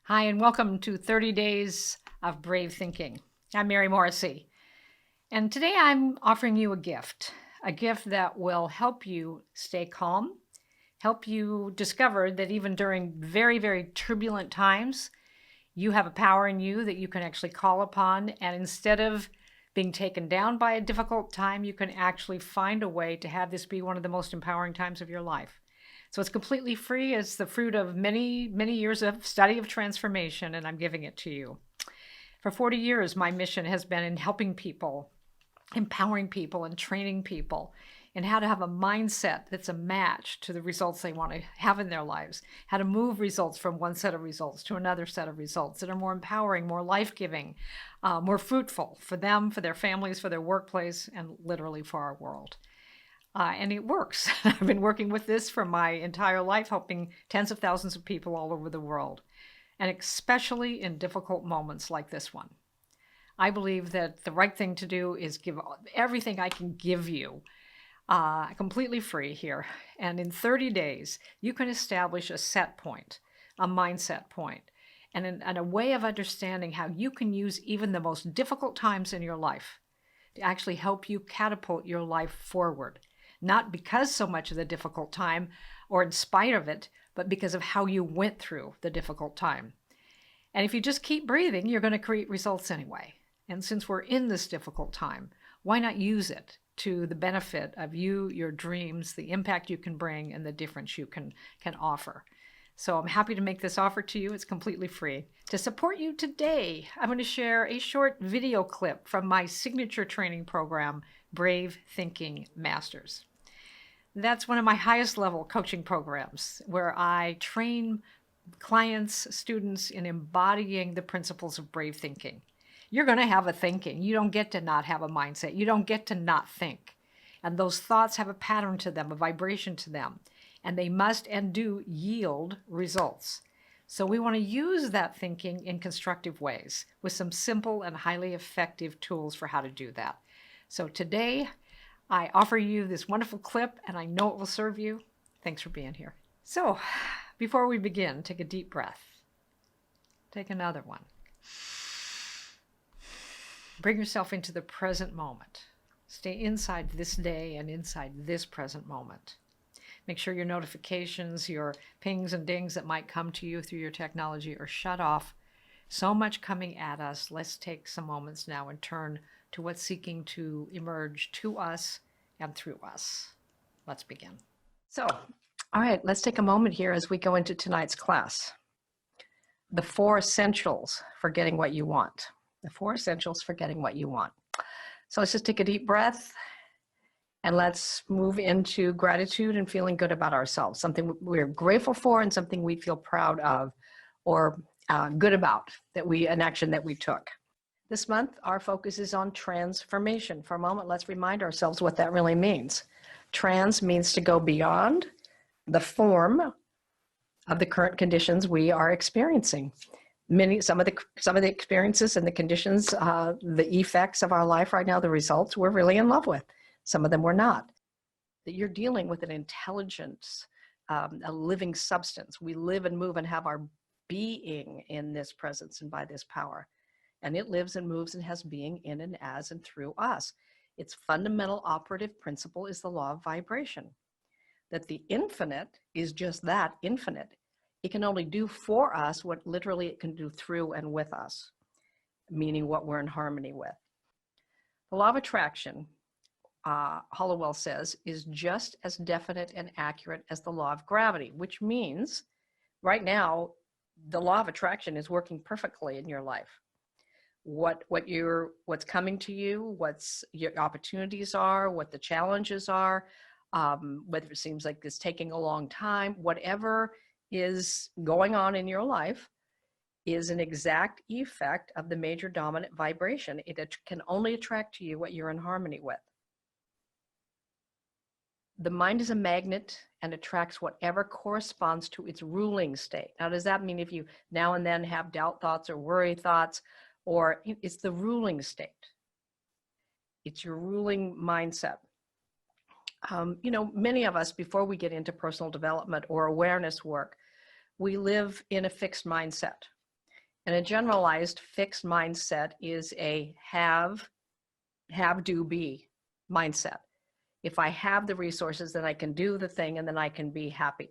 Hi, and welcome to 30 Days of Brave Thinking. I'm Mary Morrissey, and today I'm offering you a gift that will help you stay calm, help you discover that even during very, very turbulent times, you have a power in you that you can actually call upon. And instead of being taken down by a difficult time, you can actually find a way to have this be one of the most empowering times of your life. So it's completely free. It's the fruit of many, many years of study of transformation, and I'm giving it to you. For 40 years, my mission has been in helping people, empowering people, and training people in how to have a mindset that's a match to the results they want to have in their lives, how to move results from one set of results to another set of results that are more empowering, more life-giving, more fruitful for them, for their families, for their workplace, and literally for our world. And it works. I've been working with this for my entire life, helping tens of thousands of people all over the world, and especially in difficult moments like this one. I believe that the right thing to do is give everything I can give you completely free here. And in 30 days, you can establish a set point, a mindset point, and a way of understanding how you can use even the most difficult times in your life to actually help you catapult your life forward. Not because so much of the difficult time or in spite of it, but because of how you went through the difficult time. And if you just keep breathing, you're going to create results anyway. And since we're in this difficult time, why not use it to the benefit of you, your dreams, the impact you can bring, and the difference you can offer? So I'm happy to make this offer to you. It's completely free. To support you today, I'm going to share a short video clip from my signature training program, Brave Thinking Masters. That's one of my highest level coaching programs where I train clients, students in embodying the principles of brave thinking. You're going to have a thinking. You don't get to not have a mindset. You don't get to not think. And those thoughts have a pattern to them, a vibration to them, and they must and do yield results. So we want to use that thinking in constructive ways with some simple and highly effective tools for how to do that. So today, I offer you this wonderful clip, and I know it will serve you. Thanks for being here. So, before we begin, take a deep breath. Take another one. Bring yourself into the present moment. Stay inside this day and inside this present moment. Make sure your notifications, your pings and dings that might come to you through your technology are shut off. So much coming at us. Let's take some moments now and turn to what's seeking to emerge to us and through us. Let's begin. So, all right, let's take a moment here as we go into tonight's class. The 4 essentials for getting what you want. The 4 essentials for getting what you want. So let's just take a deep breath and let's move into gratitude and feeling good about ourselves, something we're grateful for and something we feel proud of or good about, an action that we took. This month, our focus is on transformation. For a moment, let's remind ourselves what that really means. Trans means to go beyond the form of the current conditions we are experiencing. Some of the experiences and the conditions, the effects of our life right now, the results we're really in love with. Some of them we're not. That you're dealing with an intelligence, a living substance. We live and move and have our being in this presence and by this power. And it lives and moves and has being in and as and through us. Its fundamental operative principle is the law of vibration. That the infinite is just that, infinite. It can only do for us what literally it can do through and with us, meaning what we're in harmony with. The law of attraction, Hollowell says, is just as definite and accurate as the law of gravity, which means right now, the law of attraction is working perfectly in your life. What's coming to you, what's your opportunities are, what the challenges are, whether it seems like it's taking a long time, whatever is going on in your life is an exact effect of the major dominant vibration. It can only attract to you what you're in harmony with. The mind is a magnet and attracts whatever corresponds to its ruling state. Now, does that mean if you now and then have doubt thoughts or worry thoughts, or it's the ruling state? It's your ruling mindset. Many of us, before we get into personal development or awareness work, we live in a fixed mindset. And a generalized fixed mindset is a have, do, be mindset. If I have the resources, then I can do the thing and then I can be happy.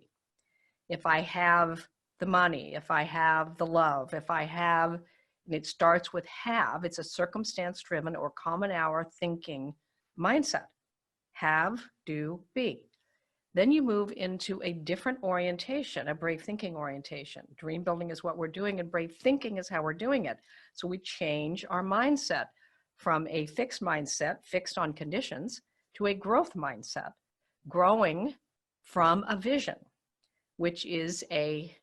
If I have the money, if I have the love, if I have, and it starts with have, it's a circumstance-driven or common hour thinking mindset. Have, do, be. Then you move into a different orientation, a brave thinking orientation. Dream building is what we're doing, and brave thinking is how we're doing it. So we change our mindset from a fixed mindset, fixed on conditions, to a growth mindset, growing from a vision, which is a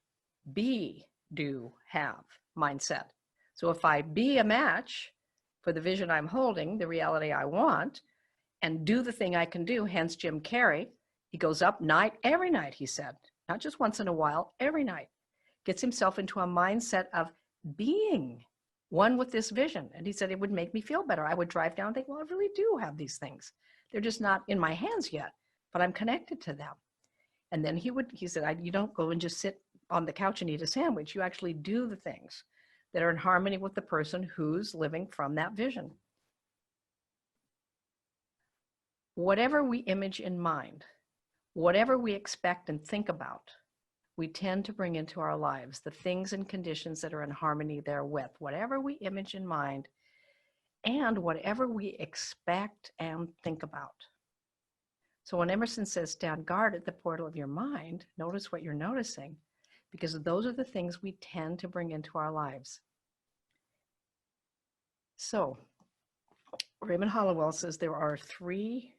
be, do, have mindset. So if I be a match for the vision I'm holding, the reality I want, and do the thing I can do, hence Jim Carrey, he goes up every night, he said, not just once in a while, every night, gets himself into a mindset of being one with this vision. And he said, it would make me feel better. I would drive down and think, well, I really do have these things. They're just not in my hands yet, but I'm connected to them. And then he said, you don't go and just sit on the couch and eat a sandwich. You actually do the things that are in harmony with the person who's living from that vision. Whatever we image in mind, whatever we expect and think about, we tend to bring into our lives the things and conditions that are in harmony therewith. Whatever we image in mind and whatever we expect and think about. So when Emerson says, stand guard at the portal of your mind, notice what you're noticing, because those are the things we tend to bring into our lives. So Raymond Hollowell says there are three,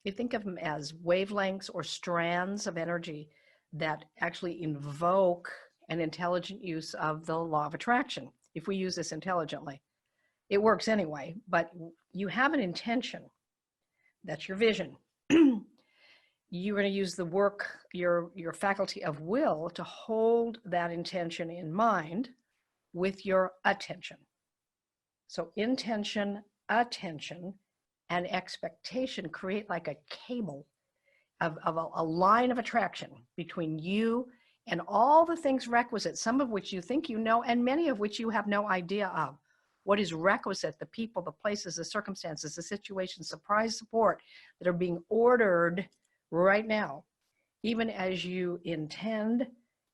you think of them as wavelengths or strands of energy that actually invoke an intelligent use of the law of attraction. If we use this intelligently, it works anyway, but you have an intention. That's your vision. You're going to use the work, your faculty of will to hold that intention in mind with your attention. So intention, attention, and expectation create like a cable of a line of attraction between you and all the things requisite, some of which you think you know, and many of which you have no idea of. What is requisite, the people, the places, the circumstances, the situations, surprise support that are being ordered right now, even as you intend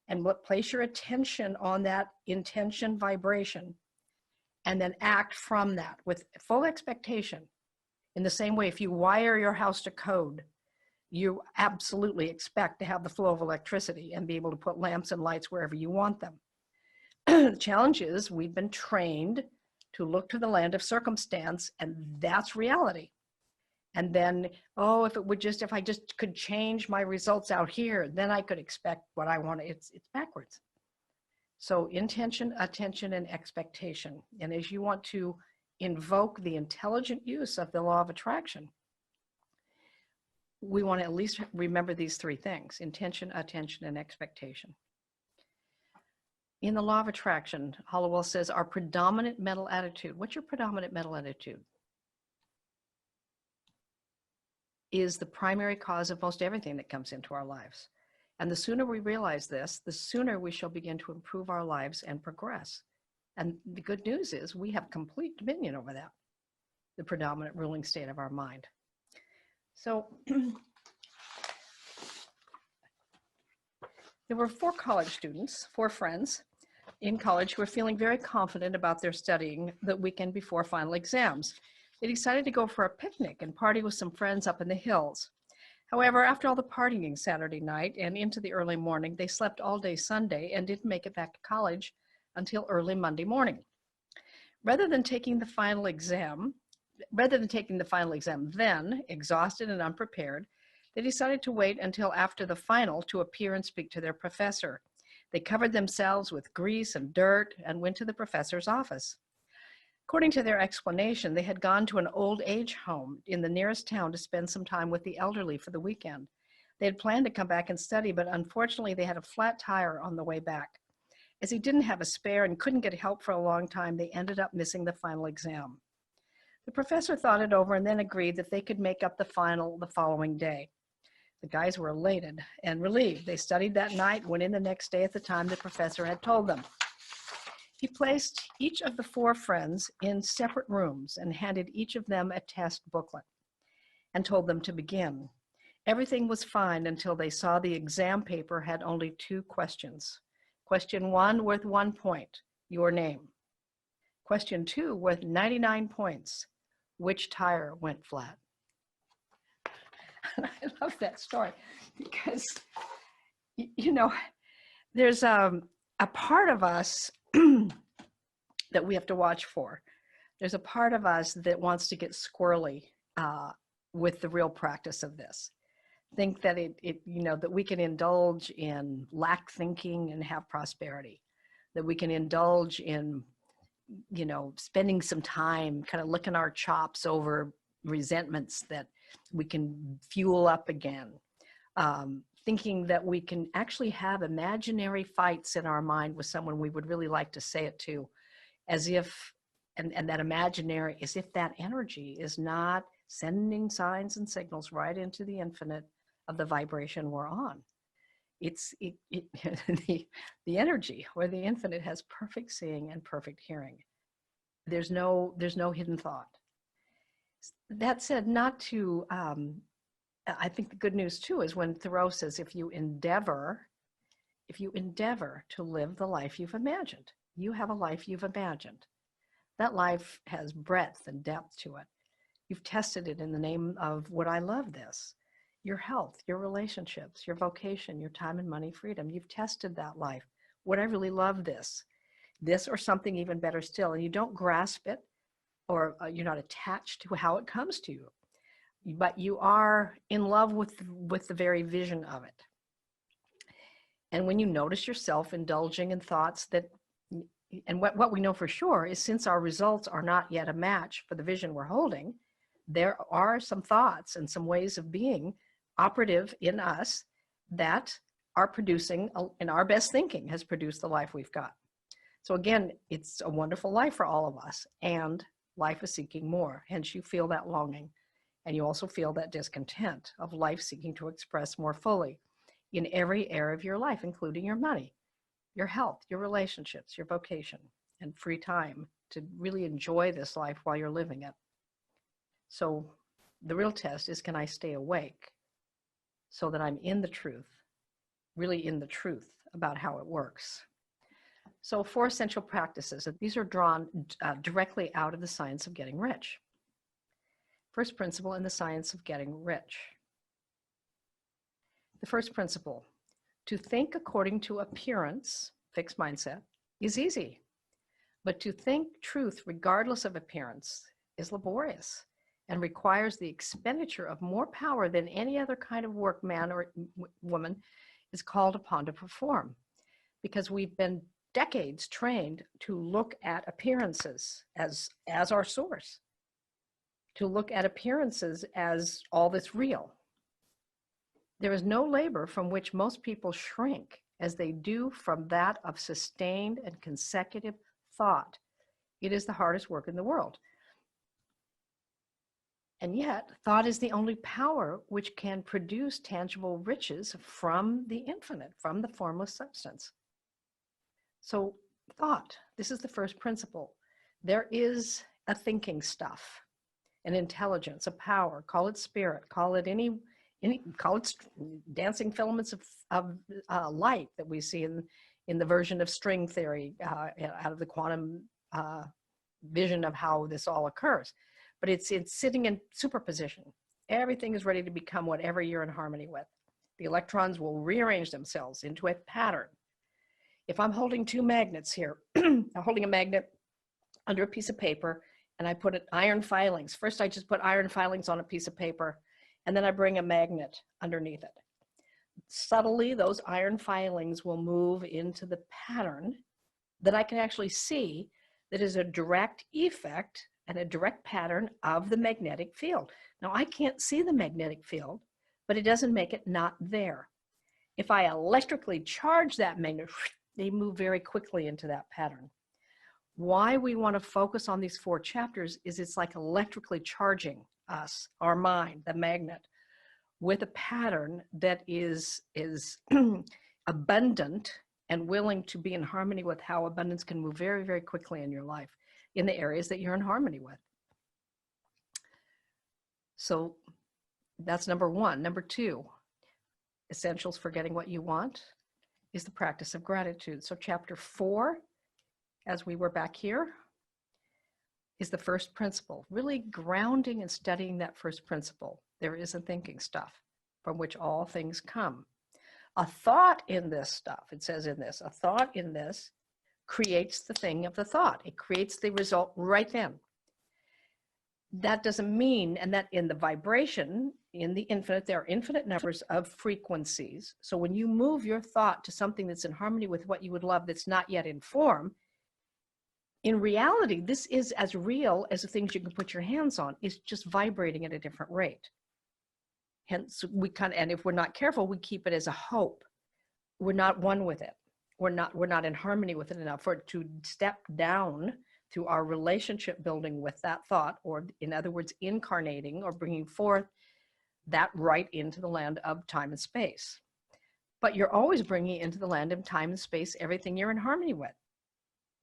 and place your attention on that intention vibration, and then act from that with full expectation. In the same way, if you wire your house to code, you absolutely expect to have the flow of electricity and be able to put lamps and lights wherever you want them. The challenge is we've been trained to look to the land of circumstance, and that's reality. And then, oh, if I just could change my results out here, then I could expect what I want. It's backwards. So intention, attention, and expectation. And as you want to invoke the intelligent use of the law of attraction, we want to at least remember these three things: intention, attention, and expectation. In the law of attraction, Hollowell says our predominant mental attitude. What's your predominant mental attitude? Is the primary cause of most everything that comes into our lives. And the sooner we realize this, the sooner we shall begin to improve our lives and progress. And the good news is we have complete dominion over that, the predominant ruling state of our mind. So there were 4 college students, 4 friends in college who were feeling very confident about their studying the weekend before final exams. They decided to go for a picnic and party with some friends up in the hills. However, after all the partying Saturday night and into the early morning, they slept all day Sunday and didn't make it back to college until early Monday morning. Rather than taking the final exam then, exhausted and unprepared, they decided to wait until after the final to appear and speak to their professor. They covered themselves with grease and dirt and went to the professor's office. According to their explanation, they had gone to an old age home in the nearest town to spend some time with the elderly for the weekend. They had planned to come back and study, but unfortunately they had a flat tire on the way back. As he didn't have a spare and couldn't get help for a long time, they ended up missing the final exam. The professor thought it over and then agreed that they could make up the final the following day. The guys were elated and relieved. They studied that night, went in the next day at the time the professor had told them. He placed each of the 4 friends in separate rooms and handed each of them a test booklet and told them to begin. Everything was fine until they saw the exam paper had only 2 questions. Question 1 worth 1 point, your name. Question 2 worth 99 points, which tire went flat? And I love that story because, you know, there's a part of us that we have to watch for. There's a part of us that wants to get squirrely with the real practice of this. Think that that we can indulge in lack thinking and have prosperity, that we can indulge in, spending some time kind of licking our chops over resentments that we can fuel up again. Thinking that we can actually have imaginary fights in our mind with someone we would really like to say it to, as if, and that imaginary, as if that energy is not sending signs and signals right into the infinite of the vibration we're on. The energy or the infinite has perfect seeing and perfect hearing. There's no hidden thought. That said, not to, I think the good news too is when Thoreau says, if you endeavor to live the life you've imagined, you have a life you've imagined. That life has breadth and depth to it. You've tested it in the name of would I love this? Your health, your relationships, your vocation, your time and money freedom. You've tested that life. Would I really love this? This or something even better still. And you don't grasp it, or you're not attached to how it comes to you, but you are in love with the very vision of it. And when you notice yourself indulging in thoughts that, and what we know for sure is since our results are not yet a match for the vision we're holding, there are some thoughts and some ways of being operative in us that are producing, and our best thinking has produced the life we've got. So again, it's a wonderful life for all of us, and life is seeking more. Hence you feel that longing, and you also feel that discontent of life seeking to express more fully in every area of your life, including your money, your health, your relationships, your vocation, and free time to really enjoy this life while you're living it. So the real test is, can I stay awake so that I'm in the truth, really in the truth about how it works? So 4 essential practices, and these are drawn directly out of the science of getting rich. First principle in the science of getting rich. The first principle, to think according to appearance, fixed mindset, is easy. But to think truth regardless of appearance is laborious and requires the expenditure of more power than any other kind of work man or woman is called upon to perform. Because we've been decades trained to look at appearances as our source, to look at appearances as all that's real. There is no labor from which most people shrink as they do from that of sustained and consecutive thought. It is the hardest work in the world. And yet, thought is the only power which can produce tangible riches from the infinite, from the formless substance. So thought, this is the first principle. There is a thinking stuff, an intelligence, a power, call it spirit, call it call it dancing filaments of light that we see in the version of string theory out of the quantum vision of how this all occurs. But it's sitting in superposition. Everything is ready to become whatever you're in harmony with. The electrons will rearrange themselves into a pattern. If I'm holding 2 magnets here, I'm holding a magnet under a piece of paper, and I put iron filings. First, I just put iron filings on a piece of paper, and then I bring a magnet underneath it. Subtly, those iron filings will move into the pattern that I can actually see that is a direct effect and a direct pattern of the magnetic field. Now, I can't see the magnetic field, but it doesn't make it not there. If I electrically charge that magnet, they move very quickly into that pattern. Why we want to focus on these 4 chapters is it's like electrically charging us, our mind, the magnet, with a pattern that is abundant and willing to be in harmony with how abundance can move very, very quickly in your life in the areas that you're in harmony with. So that's number one. Number two, essentials for getting what you want is the practice of gratitude. So chapter 4, as we were back here, is the first principle, really grounding and studying that first principle. There is a thinking stuff from which all things come. A thought in this stuff, it says in this, a thought in this creates the thing of the thought. It creates the result right then. That doesn't mean, and that in the vibration, in the infinite, there are infinite numbers of frequencies. So when you move your thought to something that's in harmony with what you would love that's not yet in form, in reality, this is as real as the things you can put your hands on. It's just vibrating at a different rate. Hence, and if we're not careful, we keep it as a hope. We're not one with it. We're not in harmony with it enough for it to step down through our relationship building with that thought, or in other words, incarnating or bringing forth that right into the land of time and space. But you're always bringing into the land of time and space everything you're in harmony with.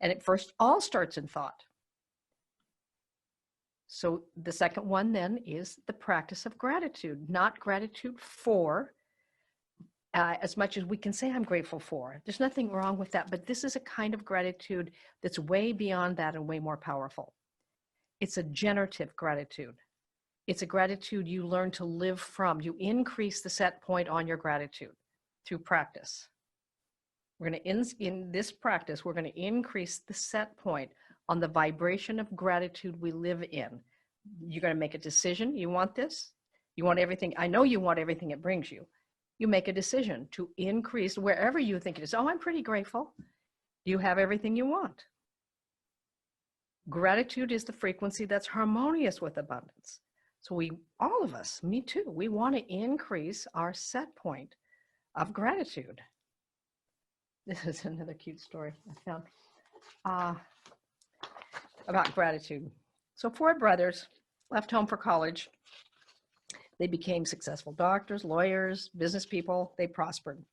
And it first all starts in thought. So the second one then is the practice of gratitude, not gratitude for, as much as we can say I'm grateful for. There's nothing wrong with that, but this is a kind of gratitude that's way beyond that and way more powerful. It's a generative gratitude. It's a gratitude you learn to live from. You increase the set point on your gratitude through practice. We're going to, in this practice, we're going to increase the set point on the vibration of gratitude we live in. You're going to make a decision. You want this. You want everything. I know you want everything it brings you. You make a decision to increase wherever you think it is. Oh, I'm pretty grateful. You have everything you want. Gratitude is the frequency that's harmonious with abundance. So all of us, me too, we want to increase our set point of gratitude. This is another cute story I found about gratitude. So 4 brothers left home for college. They became successful doctors, lawyers, business people. They prospered.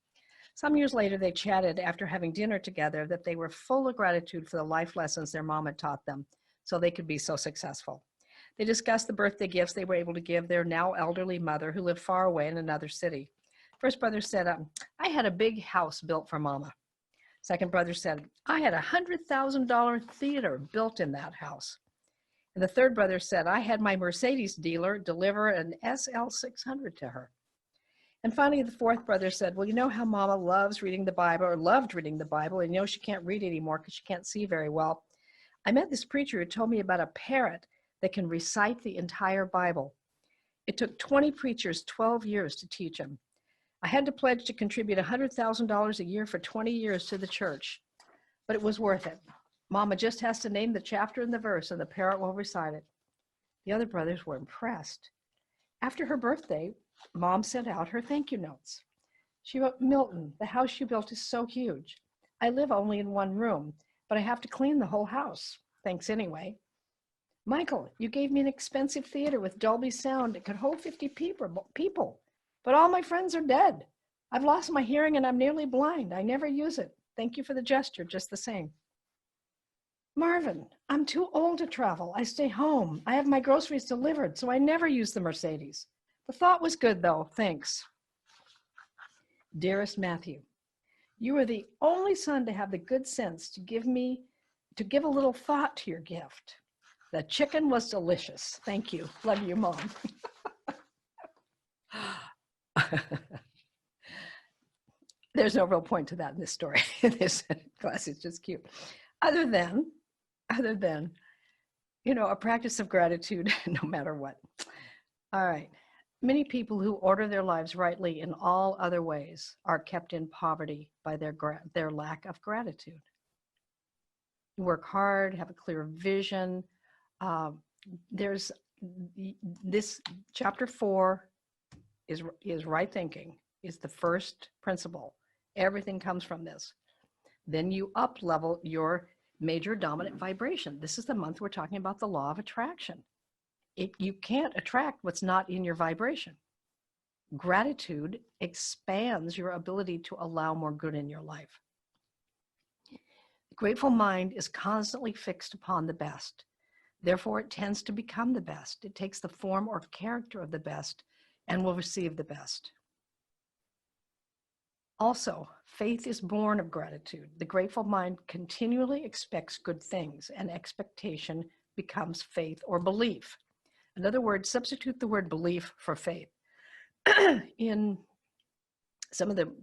Some years later, they chatted after having dinner together that they were full of gratitude for the life lessons their mom had taught them so they could be so successful. They discussed the birthday gifts they were able to give their now elderly mother who lived far away in another city. First brother said, I had a big house built for Mama. Second brother said, I had a $100,000 theater built in that house. And the third brother said, I had my Mercedes dealer deliver an SL600 to her. And finally, the fourth brother said, well, you know how Mama loves reading the Bible, or loved reading the Bible, and you know she can't read anymore because she can't see very well. I met this preacher who told me about a parrot that can recite the entire Bible. It took 20 preachers 12 years to teach him. I had to pledge to contribute $100,000 a year for 20 years to the church, but it was worth it. Mama just has to name the chapter and the verse, and the parrot will recite it. The other brothers were impressed. After her birthday, Mom sent out her thank you notes. She wrote, Milton, the house you built is so huge. I live only in one room, but I have to clean the whole house. Thanks anyway. Michael, you gave me an expensive theater with Dolby sound. It could hold 50 people, but all my friends are dead. I've lost my hearing and I'm nearly blind. I never use it. Thank you for the gesture, just the same. Marvin, I'm too old to travel. I stay home. I have my groceries delivered, so I never use the Mercedes. The thought was good, though. Thanks. Dearest Matthew, you are the only son to have the good sense to give a little thought to your gift. The chicken was delicious. Thank you. Love you, Mom. There's no real point to that in this story. This class is just cute. Other than, a practice of gratitude no matter what. All right. Many people who order their lives rightly in all other ways are kept in poverty by their lack of gratitude. You work hard, have a clear vision. There's this chapter 4 is right thinking, is the first principle. Everything comes from this. Then you up level your major dominant vibration. This is the month we're talking about the law of attraction. You can't attract what's not in your vibration. Gratitude expands your ability to allow more good in your life. Grateful mind is constantly fixed upon the best. Therefore, it tends to become the best. It takes the form or character of the best and will receive the best. Also, faith is born of gratitude. The grateful mind continually expects good things, and expectation becomes faith or belief. In other words, substitute the word belief for faith. In some of the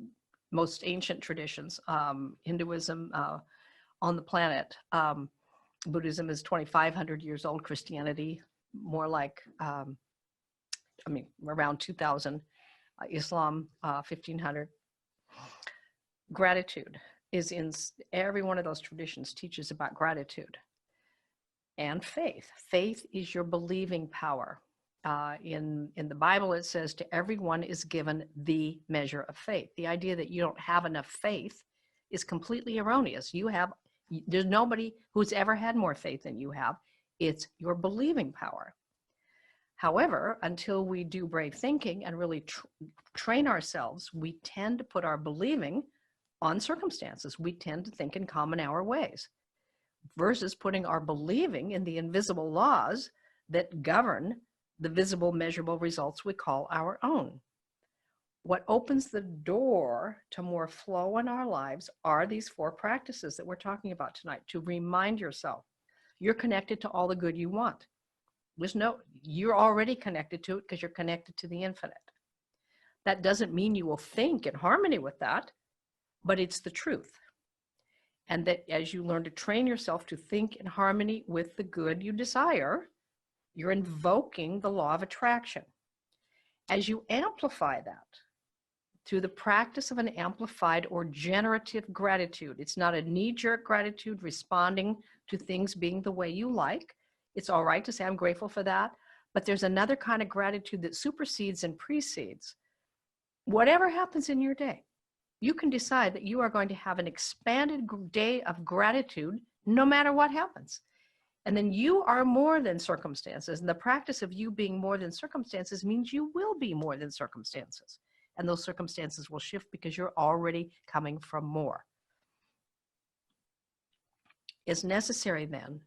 most ancient traditions, Hinduism on the planet, Buddhism is 2,500 years old, Christianity more like, around 2000, Islam, 1500. Gratitude is in every one of those traditions, teaches about gratitude. And faith. Faith is your believing power. In the Bible, it says to everyone is given the measure of faith. The idea that you don't have enough faith is completely erroneous. There's nobody who's ever had more faith than you have. It's your believing power. However, until we do brave thinking and really train ourselves, we tend to put our believing on circumstances. We tend to think in common hour ways versus putting our believing in the invisible laws that govern the visible, measurable results we call our own. What opens the door to more flow in our lives are these 4 practices that we're talking about tonight, to remind yourself you're connected to all the good you want. You're already connected to it because you're connected to the infinite. That doesn't mean you will think in harmony with that, but it's the truth. And that as you learn to train yourself to think in harmony with the good you desire, you're invoking the law of attraction. As you amplify that through the practice of an amplified or generative gratitude, it's not a knee-jerk gratitude responding to things being the way you like. It's all right to say, I'm grateful for that. But there's another kind of gratitude that supersedes and precedes. Whatever happens in your day, you can decide that you are going to have an expanded day of gratitude no matter what happens. And then you are more than circumstances. And the practice of you being more than circumstances means you will be more than circumstances. And those circumstances will shift because you're already coming from more. It's necessary then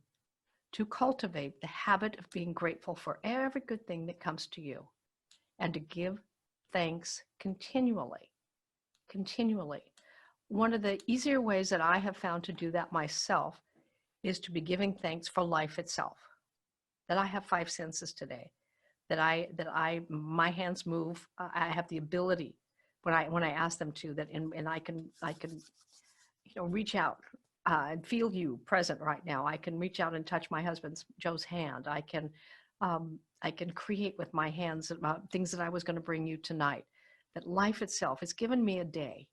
to cultivate the habit of being grateful for every good thing that comes to you and to give thanks continually. One of the easier ways that I have found to do that myself is to be giving thanks for life itself. That I have 5 senses today, that my hands move. I have the ability when I ask them to, and I can reach out and feel you present right now. I can reach out and touch my husband's Joe's hand. I can create with my hands about things that I was going to bring you tonight. That life itself has given me a day.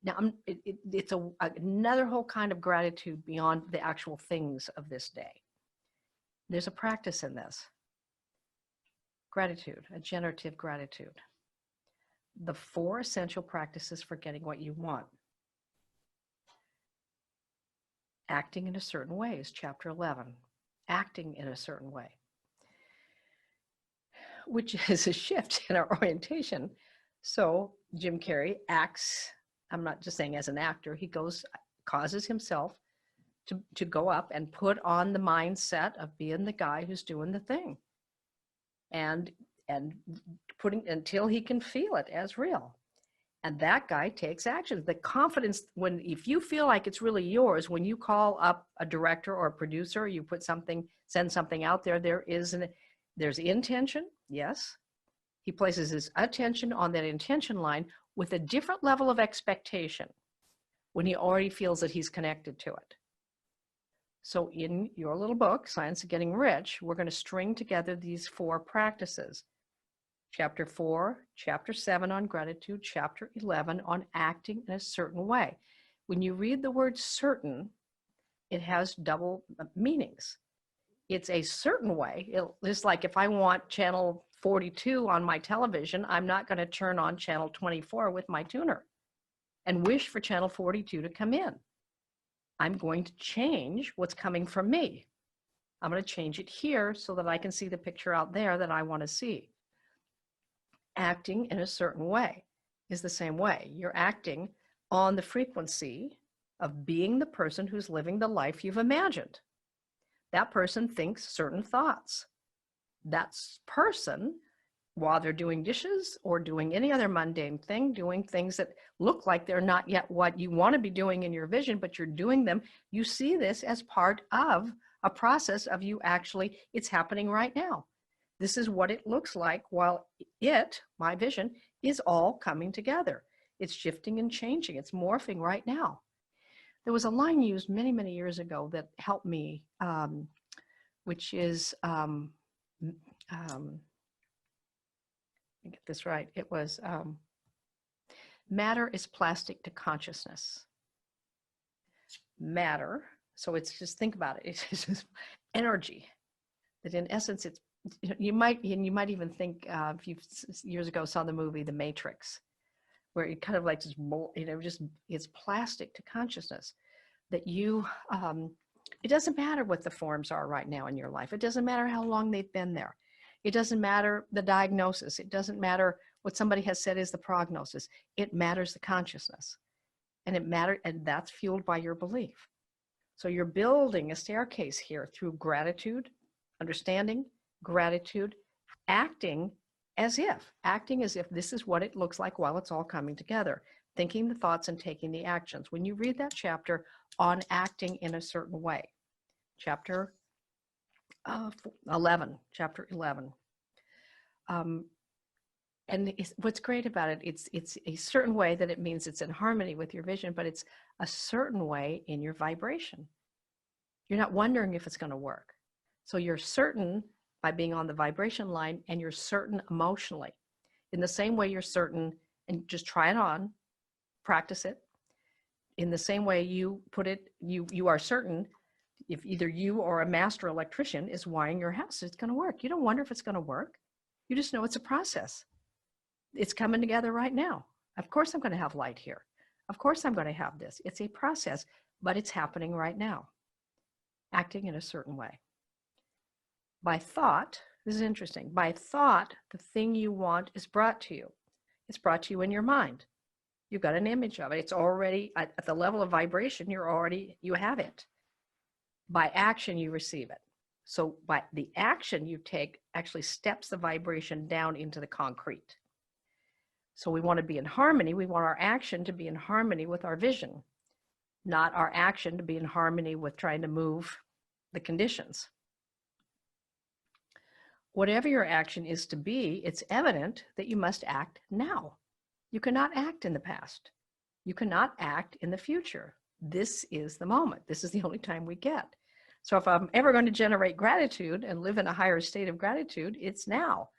Now, it's another whole kind of gratitude beyond the actual things of this day. There's a practice in this. Gratitude, a generative gratitude. The 4 essential practices for getting what you want. Acting in a certain way is chapter 11. Acting in a certain way, which is a shift in our orientation. So Jim Carrey acts, I'm not just saying as an actor, he causes himself to go up and put on the mindset of being the guy who's doing the thing. And putting until he can feel it as real. And that guy takes action. The confidence, if you feel like it's really yours, when you call up a director or a producer, you send something out there, there's intention, yes. He places his attention on that intention line with a different level of expectation when he already feels that he's connected to it. So in your little book, Science of Getting Rich, we're going to string together these 4 practices. Chapter 4, Chapter 7 on gratitude, Chapter 11 on acting in a certain way. When you read the word certain, it has double meanings. It's a certain way. It's like if I want channel 42 on my television, I'm not going to turn on channel 24 with my tuner and wish for channel 42 to come in. I'm going to change what's coming from me. I'm going to change it here so that I can see the picture out there that I want to see. Acting in a certain way is the same way. You're acting on the frequency of being the person who's living the life you've imagined. That person thinks certain thoughts. That person, while they're doing dishes or doing any other mundane thing, doing things that look like they're not yet what you want to be doing in your vision, but you're doing them, you see this as part of a process of you actually, it's happening right now. This is what it looks like while my vision, is all coming together. It's shifting and changing. It's morphing right now. There was a line used many, many years ago that helped me, which is, get this right. It was matter is plastic to consciousness. Matter, so it's just, think about it. It's just energy. That in essence, it's, you might even think, if you years ago saw the movie The Matrix, where it kind of like just, just it's plastic to consciousness. That you, it doesn't matter what the forms are right now in your life. It doesn't matter how long they've been there. It doesn't matter the diagnosis. It doesn't matter what somebody has said is the prognosis. It matters the consciousness. And that's fueled by your belief. So you're building a staircase here through gratitude, understanding, gratitude, acting as if this is what it looks like while it's all coming together, thinking the thoughts and taking the actions. When you read that chapter on acting in a certain way, chapter 11, and what's great about it, it's a certain way that it means it's in harmony with your vision, but it's a certain way in your vibration. You're not wondering if it's going to work. So you're certain by being on the vibration line, and you're certain emotionally. In the same way you're certain, and just try it on, practice it. In the same way you put it, you are certain if either you or a master electrician is wiring your house, it's going to work. You don't wonder if it's going to work. You just know it's a process. It's coming together right now. Of course I'm going to have light here. Of course I'm going to have this. It's a process, but it's happening right now. Acting in a certain way. By thought, this is interesting, by thought, the thing you want is brought to you. It's brought to you in your mind. You've got an image of it. It's already at the level of vibration, you have it. By action, you receive it. So by the action you take actually steps the vibration down into the concrete. So we want to be in harmony. We want our action to be in harmony with our vision, not our action to be in harmony with trying to move the conditions. Whatever your action is to be, it's evident that you must act now. You cannot act in the past. You cannot act in the future. This is the moment. This is the only time we get. So if I'm ever going to generate gratitude and live in a higher state of gratitude, it's now.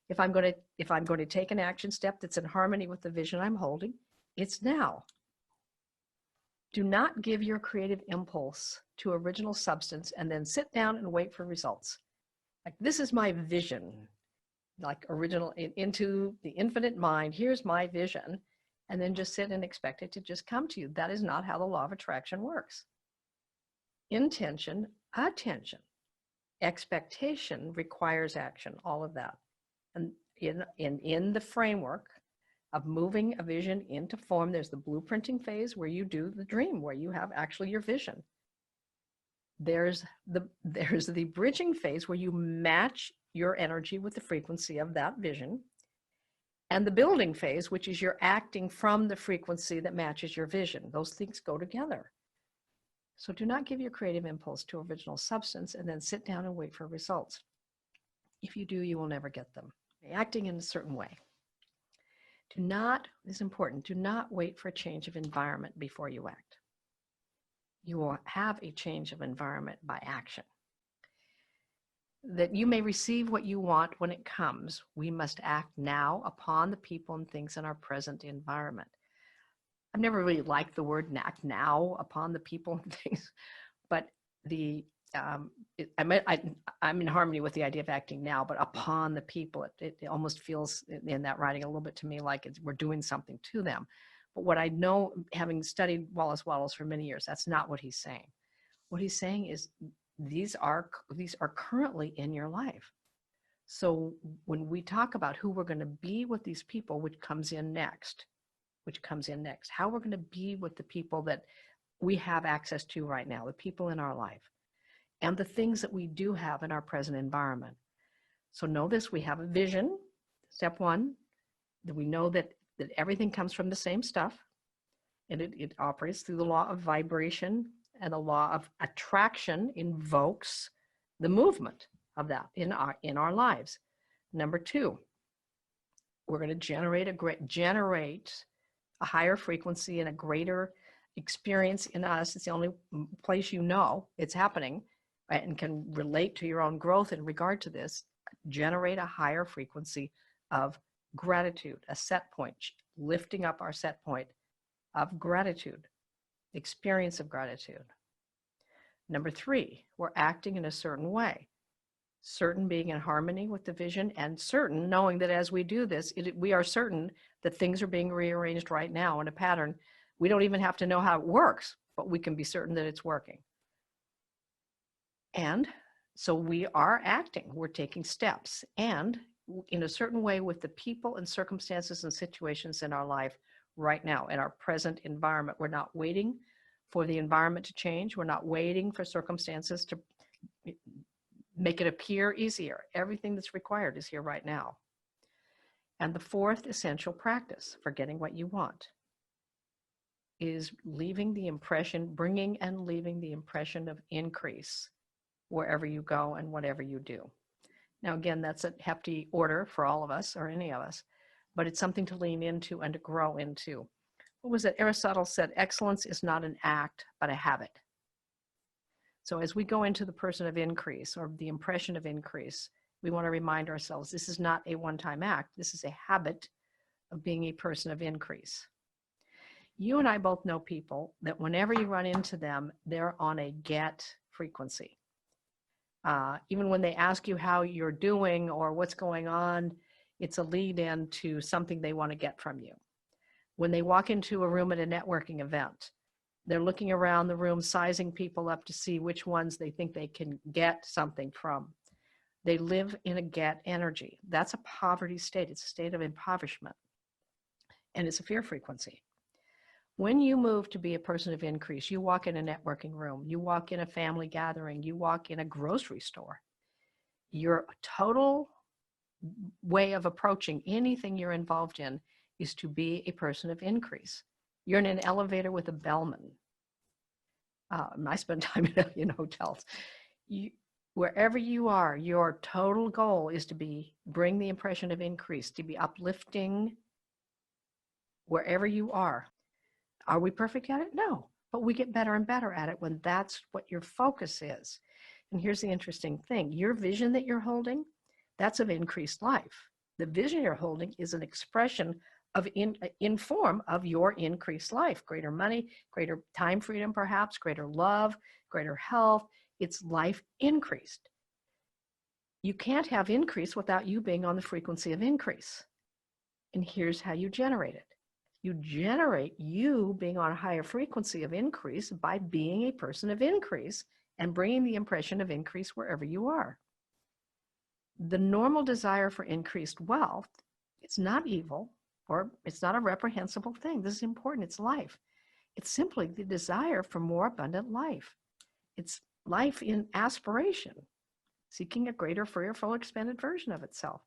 If I'm going to take an action step that's in harmony with the vision I'm holding, it's now. Do not give your creative impulse to original substance and then sit down and wait for results. Like, this is my vision, like original into the infinite mind. Here's my vision. And then just sit and expect it to just come to you. That is not how the law of attraction works. Intention, attention, expectation requires action, all of that. And in the framework of moving a vision into form, there's the blueprinting phase where you do the dream, where you have actually your vision. There's the bridging phase where you match your energy with the frequency of that vision. And the building phase, which is you're acting from the frequency that matches your vision. Those things go together. So do not give your creative impulse to original substance and then sit down and wait for results. If you do, you will never get them. Acting in a certain way. This is important, do not wait for a change of environment before you act. You will have a change of environment by action. That you may receive what you want when it comes, we must act now upon the people and things in our present environment. I've never really liked the word act now upon the people and things, but I'm in harmony with the idea of acting now, but upon the people, it almost feels in that writing a little bit to me like we're doing something to them. But what I know, having studied Wallace Wattles for many years, that's not what he's saying. What he's saying is these are currently in your life. So when we talk about who we're going to be with these people, which comes in next, how we're going to be with the people that we have access to right now, the people in our life, and the things that we do have in our present environment. So know this, we have a vision, step one, that we know that everything comes from the same stuff, and it operates through the law of vibration, and the law of attraction invokes the movement of that in our lives. Number two, we're going to generate a higher frequency and a greater experience in us. It's the only place you know it's happening, right, and can relate to your own growth in regard to this. Generate a higher frequency of gratitude, a set point, lifting up our set point of gratitude, experience of gratitude. Number three, we're acting in a certain way. Certain being in harmony with the vision, and certain knowing that as we do this, we are certain that things are being rearranged right now in a pattern. We don't even have to know how it works, but we can be certain that it's working. And so we are acting, we're taking steps, and in a certain way with the people and circumstances and situations in our life right now, in our present environment. We're not waiting for the environment to change. We're not waiting for circumstances to make it appear easier. Everything that's required is here right now. And the fourth essential practice for getting what you want is leaving the impression, bringing and leaving the impression of increase wherever you go and whatever you do. Now, again, that's a hefty order for all of us or any of us, but it's something to lean into and to grow into. What was it? Aristotle said, excellence is not an act, but a habit. So as we go into the person of increase or the impression of increase, we want to remind ourselves this is not a one-time act. This is a habit of being a person of increase. You and I both know people that whenever you run into them, they're on a get frequency. Even when they ask you how you're doing or what's going on, it's a lead in to something they want to get from you. When they walk into a room at a networking event, they're looking around the room, sizing people up to see which ones they think they can get something from. They live in a get energy. That's a poverty state. It's a state of impoverishment. And it's a fear frequency. When you move to be a person of increase, you walk in a networking room, you walk in a family gathering, you walk in a grocery store, your total way of approaching anything you're involved in is to be a person of increase. You're in an elevator with a bellman. I spend time in hotels. Wherever you are, your total goal is to bring the impression of increase, to be uplifting wherever you are. Are we perfect at it? No, but we get better and better at it when that's what your focus is. And here's the interesting thing. Your vision that you're holding, that's of increased life. The vision you're holding is an expression of in form of your increased life, greater money, greater time freedom, perhaps, greater love, greater health. It's life increased. You can't have increase without you being on the frequency of increase. And here's how you generate it. You generate you being on a higher frequency of increase by being a person of increase and bringing the impression of increase wherever you are. The normal desire for increased wealth, it's not evil or it's not a reprehensible thing. This is important. It's life. It's simply the desire for more abundant life. It's life in aspiration, seeking a greater, freer, full, expanded version of itself.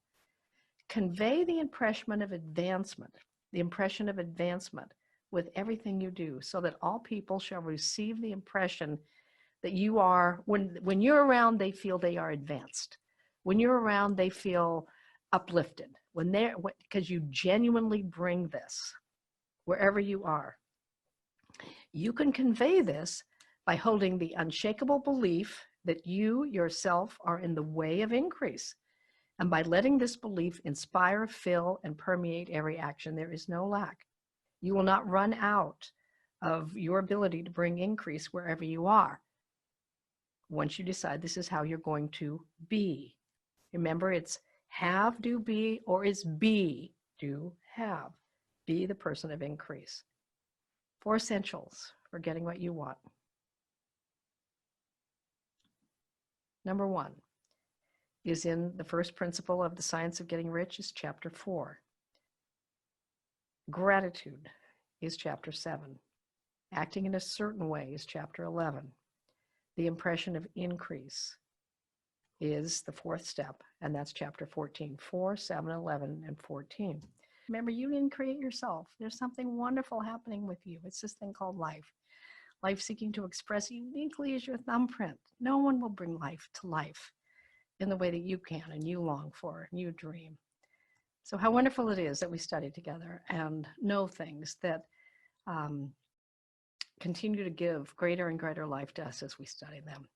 Convey the impression of advancement with everything you do so that all people shall receive the impression that you are, when you're around, they feel they are advanced. When you're around, they feel uplifted. Because you genuinely bring this wherever you are. You can convey this by holding the unshakable belief that you yourself are in the way of increase. And by letting this belief inspire, fill, and permeate every action, there is no lack. You will not run out of your ability to bring increase wherever you are. Once you decide this is how you're going to be. Remember, it's have, do, be, or it's be, do, have. Be the person of increase. 4 essentials for getting what you want. Number 1 is in the first principle of the science of getting rich is chapter 4. Gratitude is chapter 7. Acting in a certain way is chapter 11. The impression of increase is the fourth step, and that's chapter 14. 4, 7, 11, and 14. Remember, you didn't create yourself. There's something wonderful happening with you. It's this thing called life. Life seeking to express uniquely as your thumbprint. No one will bring life to life in the way that you can and you long for and you dream. So how wonderful it is that we study together and know things that continue to give greater and greater life to us as we study them.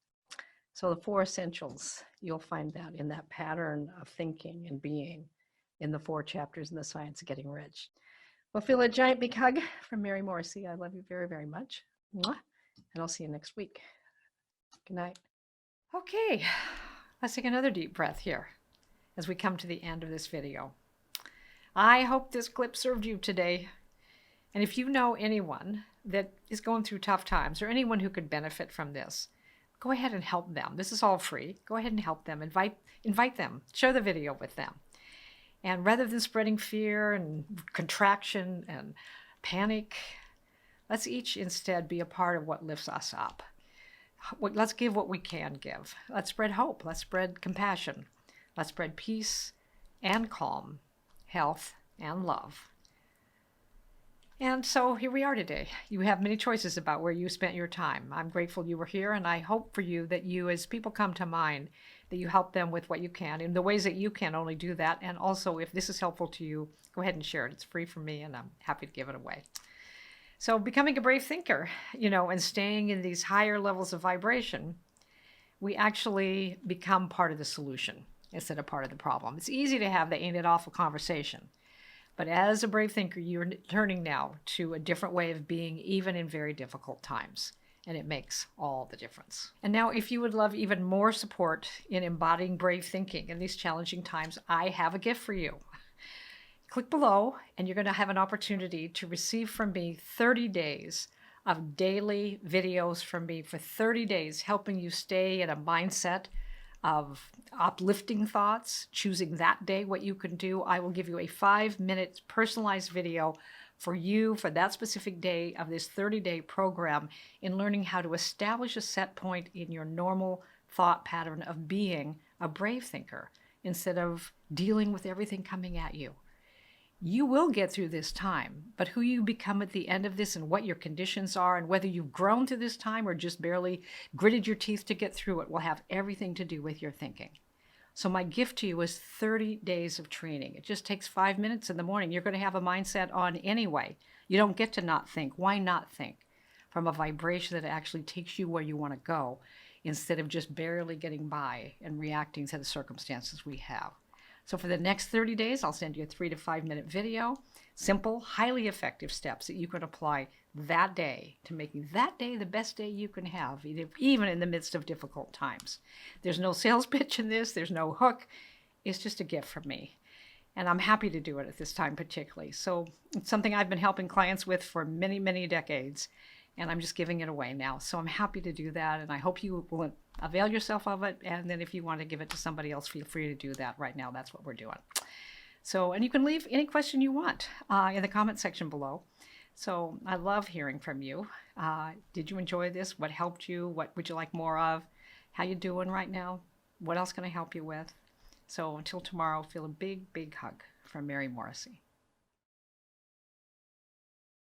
So the 4 essentials, you'll find that in that pattern of thinking and being in the 4 chapters in the Science of Getting Rich. Well, feel a giant big hug from Mary Morrissey. I love you very, very much. Mwah. And I'll see you next week. Good night. Okay, let's take another deep breath here as we come to the end of this video. I hope this clip served you today. And if you know anyone that is going through tough times or anyone who could benefit from this, go ahead and help them. This is all free. Go ahead and help them. Invite them. Share the video with them. And rather than spreading fear and contraction and panic, let's each instead be a part of what lifts us up. Let's give what we can give. Let's spread hope. Let's spread compassion. Let's spread peace and calm, health and love. And so here we are today. You have many choices about where you spent your time. I'm grateful you were here, and I hope for you that you, as people come to mind, that you help them with what you can in the ways that you can only do that. And also, if this is helpful to you, go ahead and share it. It's free for me, and I'm happy to give it away. So becoming a brave thinker, and staying in these higher levels of vibration, we actually become part of the solution instead of part of the problem. It's easy to have the ain't it awful conversation. But as a brave thinker, you're turning now to a different way of being, even in very difficult times. And it makes all the difference. And now, if you would love even more support in embodying brave thinking in these challenging times, I have a gift for you. Click below, and you're going to have an opportunity to receive from me 30 days of daily videos from me for 30 days, helping you stay in a mindset of uplifting thoughts, choosing that day what you can do. I will give you a 5-minute personalized video for you for that specific day of this 30-day program in learning how to establish a set point in your normal thought pattern of being a brave thinker instead of dealing with everything coming at you. You will get through this time, but who you become at the end of this and what your conditions are and whether you've grown through this time or just barely gritted your teeth to get through it will have everything to do with your thinking. So my gift to you is 30 days of training. It just takes 5 minutes in the morning. You're going to have a mindset on anyway. You don't get to not think. Why not think from a vibration that actually takes you where you want to go instead of just barely getting by and reacting to the circumstances we have? So for the next 30 days, I'll send you a 3 to 5 minute video, simple, highly effective steps that you can apply that day to making that day the best day you can have, even in the midst of difficult times. There's no sales pitch in this. There's no hook. It's just a gift from me. And I'm happy to do it at this time particularly. So it's something I've been helping clients with for many, many decades. And I'm just giving it away now. So I'm happy to do that. And I hope you will avail yourself of it. And then if you want to give it to somebody else, feel free to do that right now. That's what we're doing. So, and you can leave any question you want in the comment section below. So I love hearing from you. Did you enjoy this? What helped you? What would you like more of? How you doing right now? What else can I help you with? So until tomorrow, feel a big, big hug from Mary Morrissey.